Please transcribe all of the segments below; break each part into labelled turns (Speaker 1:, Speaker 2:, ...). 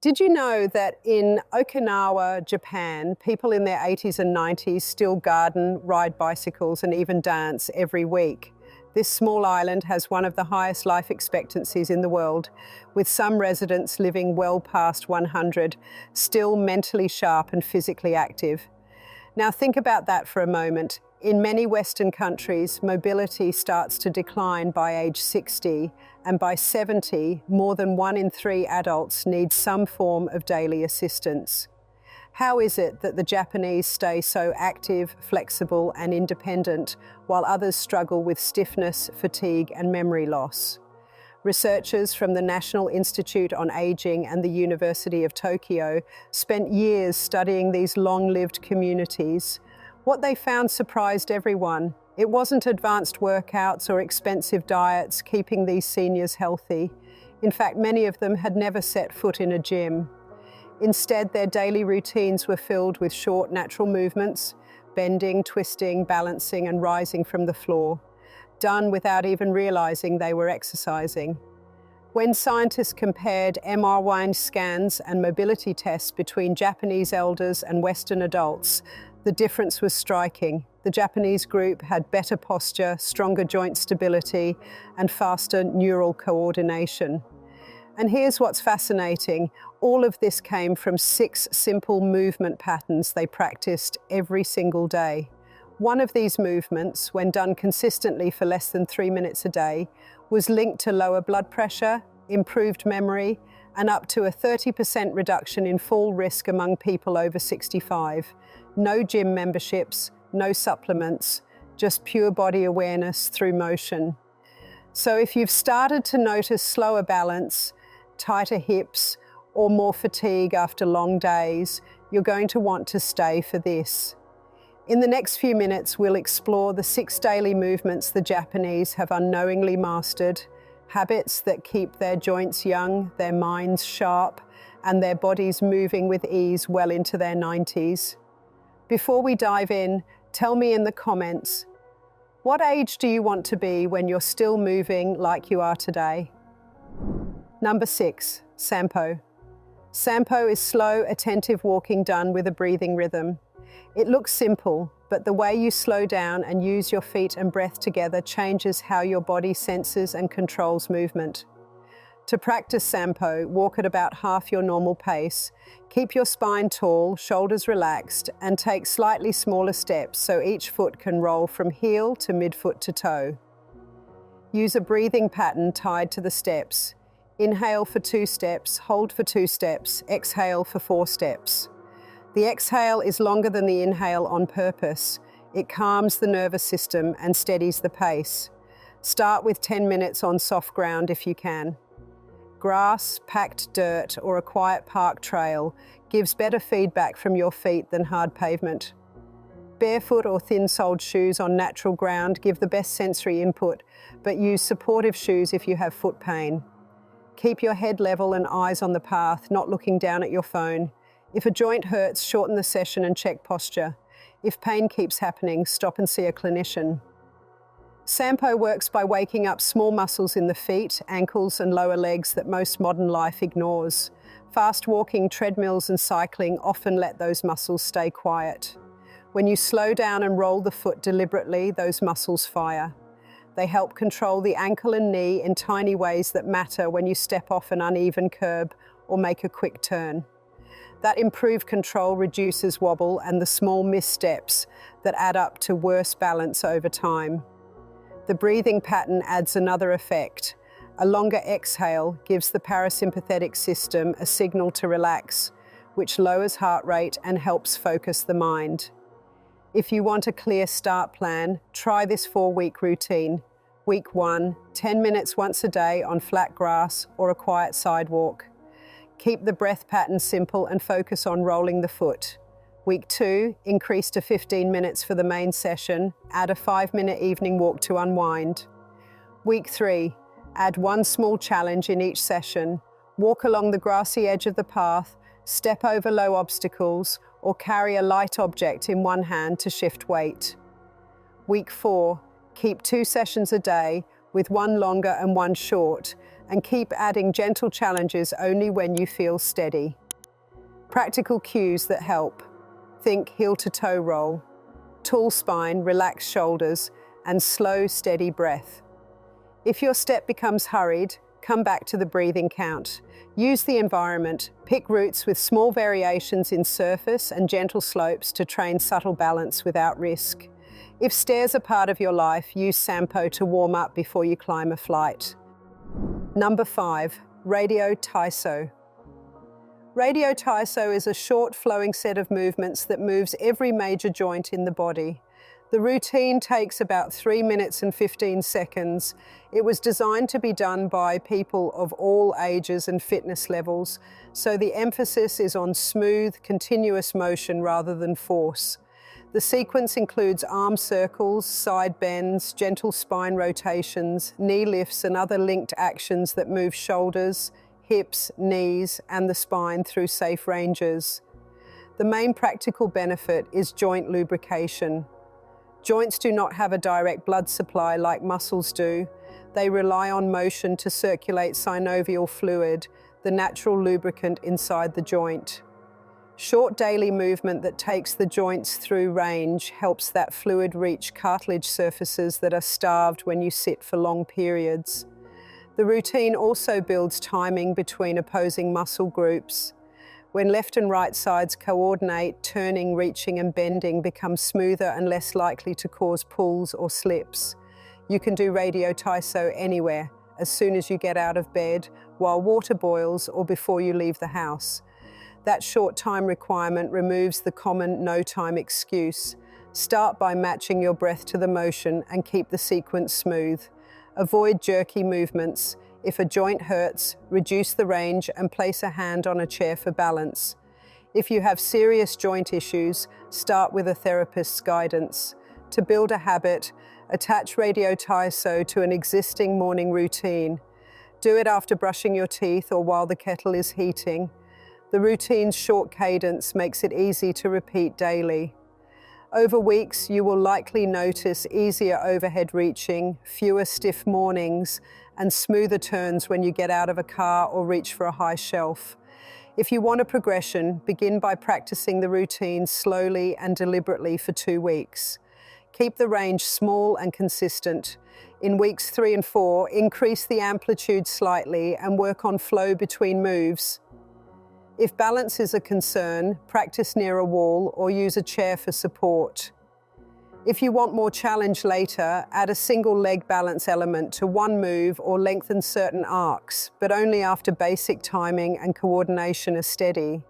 Speaker 1: Did you know that in Okinawa, Japan, people in their 80s and 90s still garden, ride bicycles, and even dance every week? This small island has one of the highest life expectancies in the world, with some residents living well past 100, still mentally sharp and physically active. Now think about that for a moment. In many Western countries, mobility starts to decline by age 60, and by 70, more than 1 in 3 adults need some form of daily assistance. How is it that the Japanese stay so active, flexible, and independent, while others struggle with stiffness, fatigue, and memory loss? Researchers from the National Institute on Aging and the University of Tokyo spent years studying these long-lived communities. What they found surprised everyone. It wasn't advanced workouts or expensive diets keeping these seniors healthy. In fact, many of them had never set foot in a gym. Instead, their daily routines were filled with short, natural movements, bending, twisting, balancing, and rising from the floor, done without even realizing they were exercising. When scientists compared MRI scans and mobility tests between Japanese elders and Western adults, the difference was striking. The Japanese group had better posture, stronger joint stability, and faster neural coordination. And here's what's fascinating. All of this came from 6 simple movement patterns they practiced every single day. One of these movements, when done consistently for less than 3 minutes a day, was linked to lower blood pressure, improved memory, and up to a 30% reduction in fall risk among people over 65. No gym memberships, no supplements, just pure body awareness through motion. So if you've started to notice slower balance, tighter hips, or more fatigue after long days, you're going to want to stay for this. In the next few minutes, we'll explore the 6 daily movements the Japanese have unknowingly mastered, habits that keep their joints young, their minds sharp, and their bodies moving with ease well into their 90s. Before we dive in, tell me in the comments, what age do you want to be when you're still moving like you are today? Number 6, Sampo. Sampo is slow, attentive walking done with a breathing rhythm. It looks simple, but the way you slow down and use your feet and breath together changes how your body senses and controls movement. To practice Sampo, walk at about half your normal pace. Keep your spine tall, shoulders relaxed, and take slightly smaller steps so each foot can roll from heel to midfoot to toe. Use a breathing pattern tied to the steps. Inhale for 2 steps, hold for 2 steps, exhale for 4 steps. The exhale is longer than the inhale on purpose. It calms the nervous system and steadies the pace. Start with 10 minutes on soft ground if you can. Grass, packed dirt, or a quiet park trail gives better feedback from your feet than hard pavement. Barefoot or thin-soled shoes on natural ground give the best sensory input, but use supportive shoes if you have foot pain. Keep your head level and eyes on the path, not looking down at your phone. If a joint hurts, shorten the session and check posture. If pain keeps happening, stop and see a clinician. Sampo works by waking up small muscles in the feet, ankles, and lower legs that most modern life ignores. Fast walking, treadmills, and cycling often let those muscles stay quiet. When you slow down and roll the foot deliberately, those muscles fire. They help control the ankle and knee in tiny ways that matter when you step off an uneven curb or make a quick turn. That improved control reduces wobble and the small missteps that add up to worse balance over time. The breathing pattern adds another effect. A longer exhale gives the parasympathetic system a signal to relax, which lowers heart rate and helps focus the mind. If you want a clear start plan, try this 4-week routine. Week 1, 10 minutes once a day on flat grass or a quiet sidewalk. Keep the breath pattern simple and focus on rolling the foot. Week 2, increase to 15 minutes for the main session. Add a 5-minute evening walk to unwind. Week 3, add 1 small challenge in each session. Walk along the grassy edge of the path, step over low obstacles, or carry a light object in one hand to shift weight. Week 4, keep 2 sessions a day with 1 longer and 1 short. and keep adding gentle challenges only when you feel steady. Practical cues that help. Think heel-to-toe roll, tall spine, relaxed shoulders, and slow, steady breath. If your step becomes hurried, come back to the breathing count. Use the environment. Pick routes with small variations in surface and gentle slopes to train subtle balance without risk. If stairs are part of your life, use Sampo to warm up before you climb a flight. Number 5, Radio Taiso. Radio Taiso is a short flowing set of movements that moves every major joint in the body. The routine takes about 3 minutes and 15 seconds. It was designed to be done by people of all ages and fitness levels, so the emphasis is on smooth, continuous motion rather than force. The sequence includes arm circles, side bends, gentle spine rotations, knee lifts, and other linked actions that move shoulders, hips, knees, and the spine through safe ranges. The main practical benefit is joint lubrication. Joints do not have a direct blood supply like muscles do. They rely on motion to circulate synovial fluid, the natural lubricant inside the joint. Short daily movement that takes the joints through range helps that fluid reach cartilage surfaces that are starved when you sit for long periods. The routine also builds timing between opposing muscle groups. When left and right sides coordinate, turning, reaching, and bending become smoother and less likely to cause pulls or slips. You can do Radio Taiso anywhere, as soon as you get out of bed, while water boils, or before you leave the house. That short time requirement removes the common no-time excuse. Start by matching your breath to the motion and keep the sequence smooth. Avoid jerky movements. If a joint hurts, reduce the range and place a hand on a chair for balance. If you have serious joint issues, start with a therapist's guidance. To build a habit, attach Radio Taiso to an existing morning routine. Do it after brushing your teeth or while the kettle is heating. The routine's short cadence makes it easy to repeat daily. Over weeks, you will likely notice easier overhead reaching, fewer stiff mornings, and smoother turns when you get out of a car or reach for a high shelf. If you want a progression, begin by practicing the routine slowly and deliberately for 2 weeks. Keep the range small and consistent. In weeks 3 and 4, increase the amplitude slightly and work on flow between moves. If balance is a concern, practice near a wall or use a chair for support. If you want more challenge later, add a single leg balance element to one move or lengthen certain arcs, but only after basic timing and coordination are steady.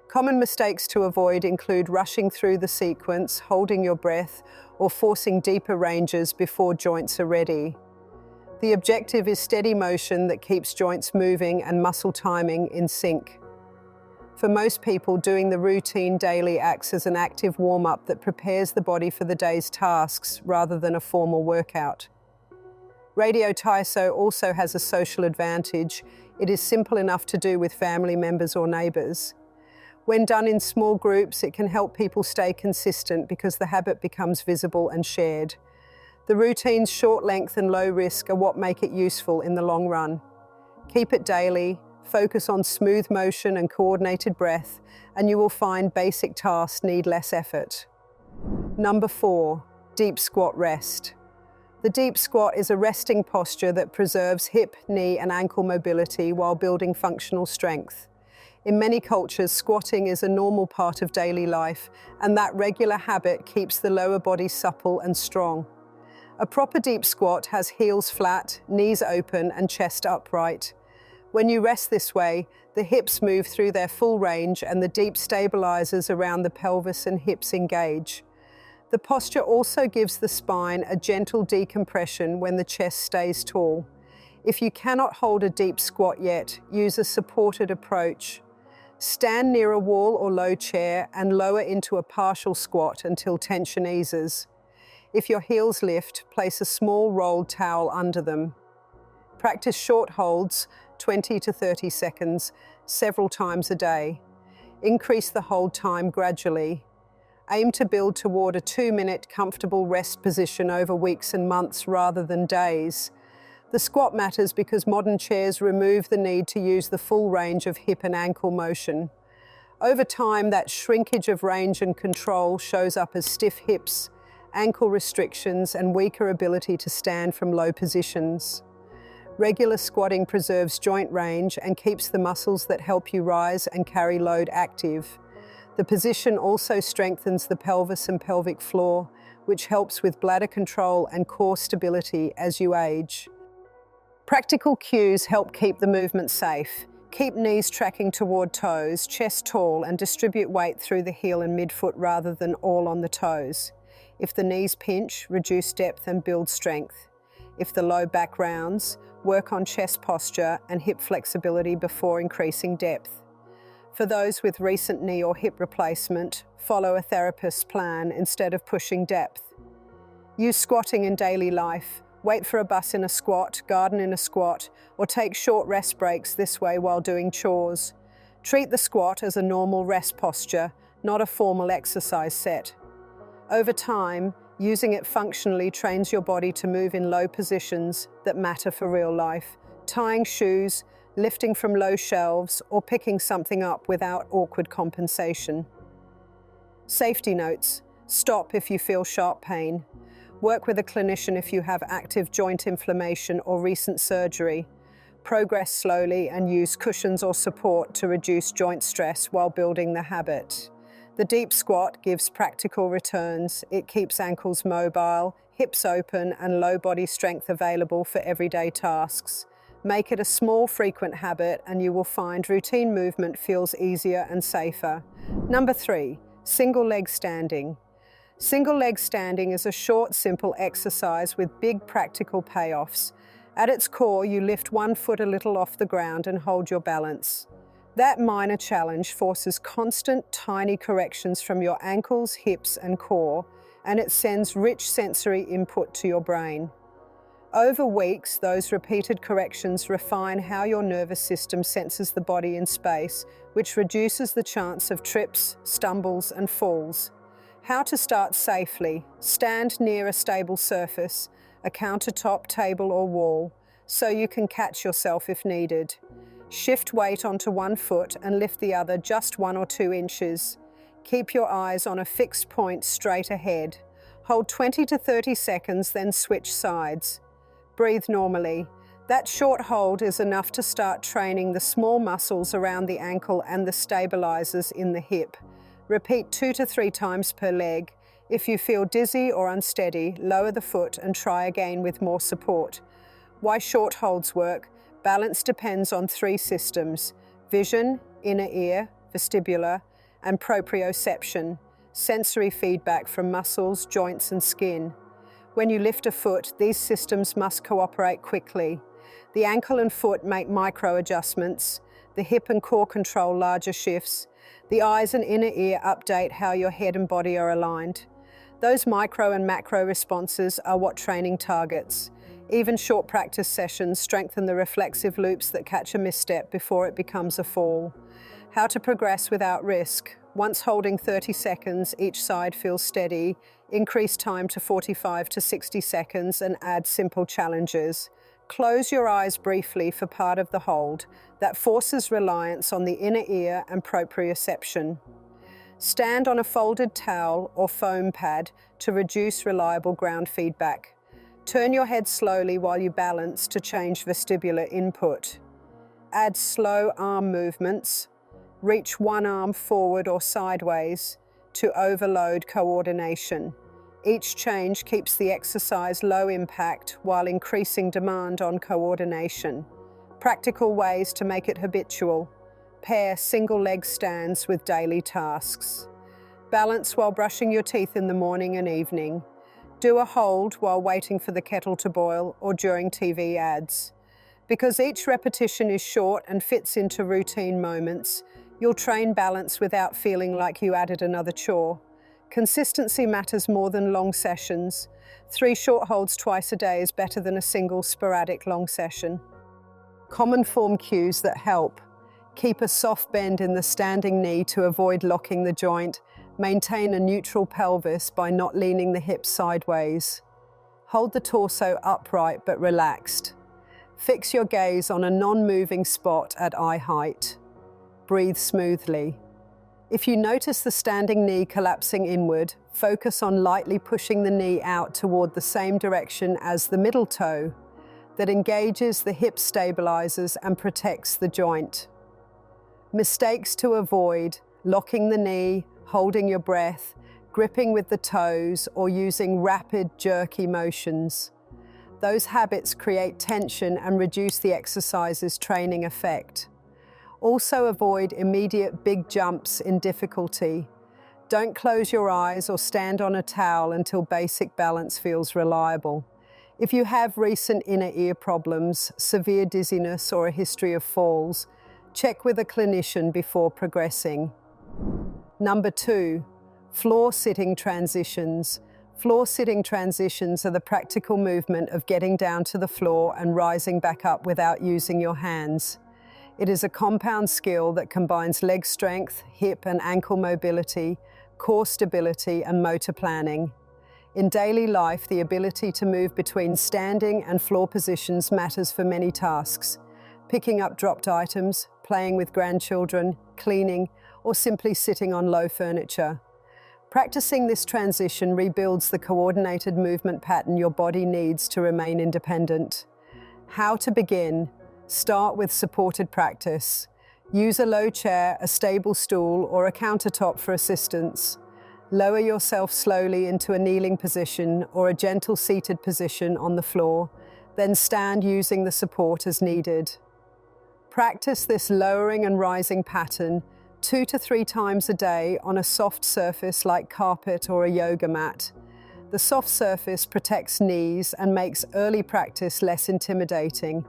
Speaker 1: Common mistakes to avoid include rushing through the sequence, holding your breath, or forcing deeper ranges before joints are ready. The objective is steady motion that keeps joints moving and muscle timing in sync. For most people, doing the routine daily acts as an active warm-up that prepares the body for the day's tasks rather than a formal workout. Radio Taiso also has a social advantage. It is simple enough to do with family members or neighbours. When done in small groups, it can help people stay consistent because the habit becomes visible and shared. The routine's short length and low risk are what make it useful in the long run. Keep it daily, focus on smooth motion and coordinated breath, and you will find basic tasks need less effort. Number 4, deep squat rest. The deep squat is a resting posture that preserves hip, knee, and ankle mobility while building functional strength. In many cultures, squatting is a normal part of daily life, and that regular habit keeps the lower body supple and strong. A proper deep squat has heels flat, knees open, and chest upright. When you rest this way, the hips move through their full range and the deep stabilizers around the pelvis and hips engage. The posture also gives the spine a gentle decompression when the chest stays tall. If you cannot hold a deep squat yet, use a supported approach. Stand near a wall or low chair and lower into a partial squat until tension eases. If your heels lift, place a small rolled towel under them. Practice short holds, 20 to 30 seconds, several times a day. Increase the hold time gradually. Aim to build toward a 2-minute comfortable rest position over weeks and months rather than days. The squat matters because modern chairs remove the need to use the full range of hip and ankle motion. Over time, that shrinkage of range and control shows up as stiff hips, ankle restrictions, and weaker ability to stand from low positions. Regular squatting preserves joint range and keeps the muscles that help you rise and carry load active. The position also strengthens the pelvis and pelvic floor, which helps with bladder control and core stability as you age. Practical cues help keep the movement safe. Keep knees tracking toward toes, chest tall, and distribute weight through the heel and midfoot rather than all on the toes. If the knees pinch, reduce depth and build strength. If the low back rounds, work on chest posture and hip flexibility before increasing depth. For those with recent knee or hip replacement, follow a therapist's plan instead of pushing depth. Use squatting in daily life. Wait for a bus in a squat, garden in a squat, or take short rest breaks this way while doing chores. Treat the squat as a normal rest posture, not a formal exercise set. Over time, using it functionally trains your body to move in low positions that matter for real life, tying shoes, lifting from low shelves, or picking something up without awkward compensation. Safety notes: stop if you feel sharp pain. Work with a clinician if you have active joint inflammation or recent surgery. Progress slowly and use cushions or support to reduce joint stress while building the habit. The deep squat gives practical returns. It keeps ankles mobile, hips open, and low body strength available for everyday tasks. Make it a small, frequent habit, and you will find routine movement feels easier and safer. Number 3, single leg standing. Single leg standing is a short, simple exercise with big practical payoffs. At its core, you lift one foot a little off the ground and hold your balance. That minor challenge forces constant, tiny corrections from your ankles, hips, and core, and it sends rich sensory input to your brain. Over weeks, those repeated corrections refine how your nervous system senses the body in space, which reduces the chance of trips, stumbles, and falls. How to start safely: stand near a stable surface, a countertop, table, or wall, so you can catch yourself if needed. Shift weight onto one foot and lift the other just 1 or 2 inches. Keep your eyes on a fixed point straight ahead. Hold 20 to 30 seconds, then switch sides. Breathe normally. That short hold is enough to start training the small muscles around the ankle and the stabilizers in the hip. Repeat 2 to 3 times per leg. If you feel dizzy or unsteady, lower the foot and try again with more support. Why short holds work? Balance depends on 3 systems: vision, inner ear, vestibular, and proprioception, sensory feedback from muscles, joints, and skin. When you lift a foot, these systems must cooperate quickly. The ankle and foot make micro adjustments. The hip and core control larger shifts. The eyes and inner ear update how your head and body are aligned. Those micro and macro responses are what training targets. Even short practice sessions strengthen the reflexive loops that catch a misstep before it becomes a fall. How to progress without risk. Once holding 30 seconds, each side feels steady. Increase time to 45 to 60 seconds and add simple challenges. Close your eyes briefly for part of the hold. That forces reliance on the inner ear and proprioception. Stand on a folded towel or foam pad to reduce reliable ground feedback. Turn your head slowly while you balance to change vestibular input. Add slow arm movements. Reach one arm forward or sideways to overload coordination. Each change keeps the exercise low impact while increasing demand on coordination. Practical ways to make it habitual. Pair single leg stands with daily tasks. Balance while brushing your teeth in the morning and evening. Do a hold while waiting for the kettle to boil or during TV ads. Because each repetition is short and fits into routine moments, you'll train balance without feeling like you added another chore. Consistency matters more than long sessions. 3 short holds twice a day is better than a single sporadic long session. Common form cues that help. Keep a soft bend in the standing knee to avoid locking the joint. Maintain a neutral pelvis by not leaning the hips sideways. Hold the torso upright but relaxed. Fix your gaze on a non-moving spot at eye height. Breathe smoothly. If you notice the standing knee collapsing inward, focus on lightly pushing the knee out toward the same direction as the middle toe. That engages the hip stabilizers and protects the joint. Mistakes to avoid: locking the knee, holding your breath, gripping with the toes, or using rapid, jerky motions. Those habits create tension and reduce the exercise's training effect. Also avoid immediate big jumps in difficulty. Don't close your eyes or stand on a towel until basic balance feels reliable. If you have recent inner ear problems, severe dizziness, or a history of falls, check with a clinician before progressing. Number 2, floor sitting transitions. Floor sitting transitions are the practical movement of getting down to the floor and rising back up without using your hands. It is a compound skill that combines leg strength, hip and ankle mobility, core stability, and motor planning. In daily life, the ability to move between standing and floor positions matters for many tasks: picking up dropped items, playing with grandchildren, cleaning, or simply sitting on low furniture. Practicing this transition rebuilds the coordinated movement pattern your body needs to remain independent. How to begin? Start with supported practice. Use a low chair, a stable stool, or a countertop for assistance. Lower yourself slowly into a kneeling position or a gentle seated position on the floor, then stand using the support as needed. Practice this lowering and rising pattern 2 to 3 times a day on a soft surface like carpet or a yoga mat. The soft surface protects knees and makes early practice less intimidating.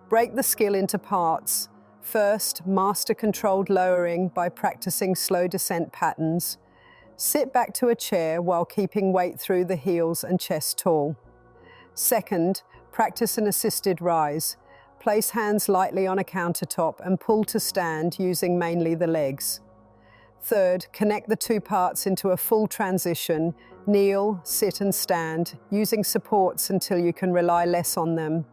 Speaker 1: Break the skill into parts. First, master controlled lowering by practicing slow descent patterns. Sit back to a chair while keeping weight through the heels and chest tall. Second, practice an assisted rise. Place hands lightly on a countertop and pull to stand using mainly the legs. Third, connect the 2 parts into a full transition: kneel, sit and stand, using supports until you can rely less on them.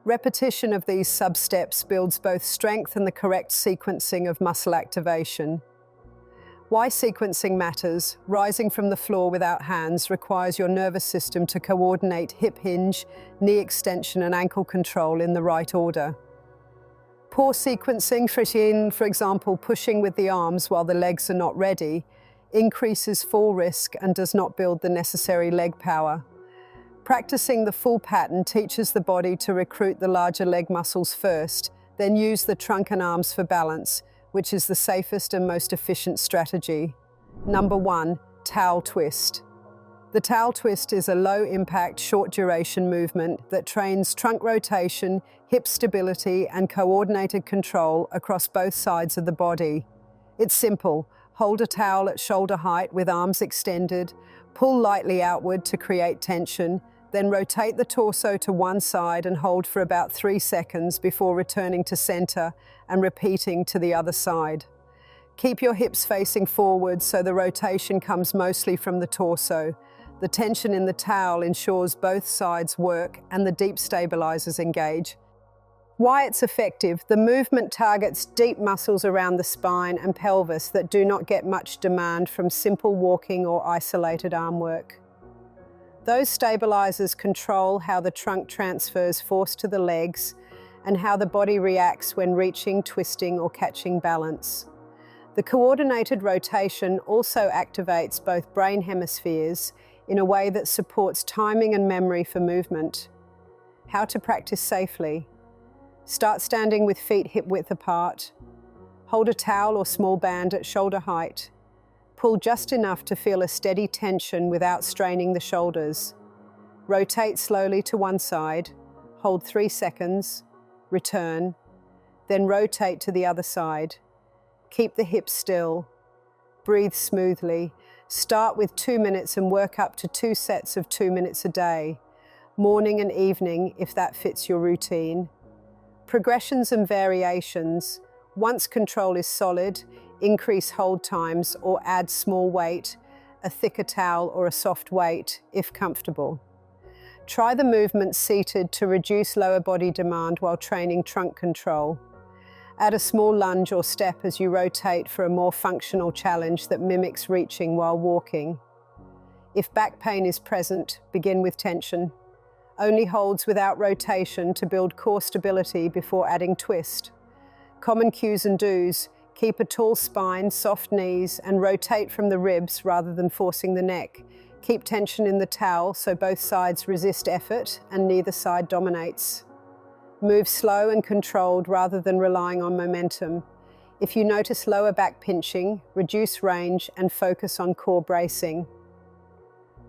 Speaker 1: Repetition of these sub-steps builds both strength and the correct sequencing of muscle activation. Why sequencing matters: rising from the floor without hands requires your nervous system to coordinate hip hinge, knee extension, and ankle control in the right order. Poor sequencing, for example, pushing with the arms while the legs are not ready, increases fall risk and does not build the necessary leg power. Practicing the full pattern teaches the body to recruit the larger leg muscles first, then use the trunk and arms for balance, which is the safest and most efficient strategy. Number 1, towel twist. The towel twist is a low-impact, short-duration movement that trains trunk rotation, hip stability, and coordinated control across both sides of the body. It's simple. Hold a towel at shoulder height with arms extended, pull lightly outward to create tension, then rotate the torso to one side and hold for about 3 seconds before returning to center and repeating to the other side. Keep your hips facing forward so the rotation comes mostly from the torso. The tension in the towel ensures both sides work and the deep stabilizers engage. Why it's effective: the movement targets deep muscles around the spine and pelvis that do not get much demand from simple walking or isolated arm work. Those stabilizers control how the trunk transfers force to the legs and how the body reacts when reaching, twisting, or catching balance. The coordinated rotation also activates both brain hemispheres in a way that supports timing and memory for movement. How to practice safely: start standing with feet hip-width apart. Hold a towel or small band at shoulder height. Pull just enough to feel a steady tension without straining the shoulders. Rotate slowly to one side. Hold 3 seconds. Return. Then rotate to the other side. Keep the hips still. Breathe smoothly. Start with 2 minutes and work up to 2 sets of 2 minutes a day, morning and evening if that fits your routine. Progressions and variations: once control is solid, increase hold times or add small weight, a thicker towel or a soft weight if comfortable. Try the movement seated to reduce lower body demand while training trunk control. Add a small lunge or step as you rotate for a more functional challenge that mimics reaching while walking. If back pain is present, begin with tension. Only holds without rotation to build core stability before adding twist. Common cues and do's: keep a tall spine, soft knees, and rotate from the ribs rather than forcing the neck. Keep tension in the towel so both sides resist effort and neither side dominates. Move slow and controlled rather than relying on momentum. If you notice lower back pinching, reduce range and focus on core bracing.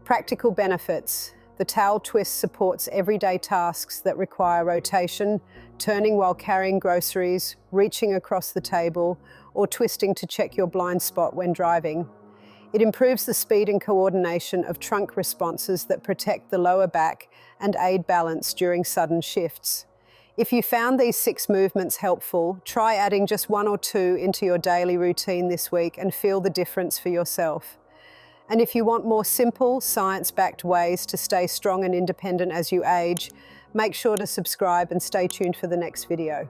Speaker 1: Practical benefits. The towel twist supports everyday tasks that require rotation, turning while carrying groceries, reaching across the table, or twisting to check your blind spot when driving. It improves the speed and coordination of trunk responses that protect the lower back and aid balance during sudden shifts. If you found these 6 movements helpful, try adding just 1 or 2 into your daily routine this week and feel the difference for yourself. And if you want more simple, science-backed ways to stay strong and independent as you age, make sure to subscribe and stay tuned for the next video.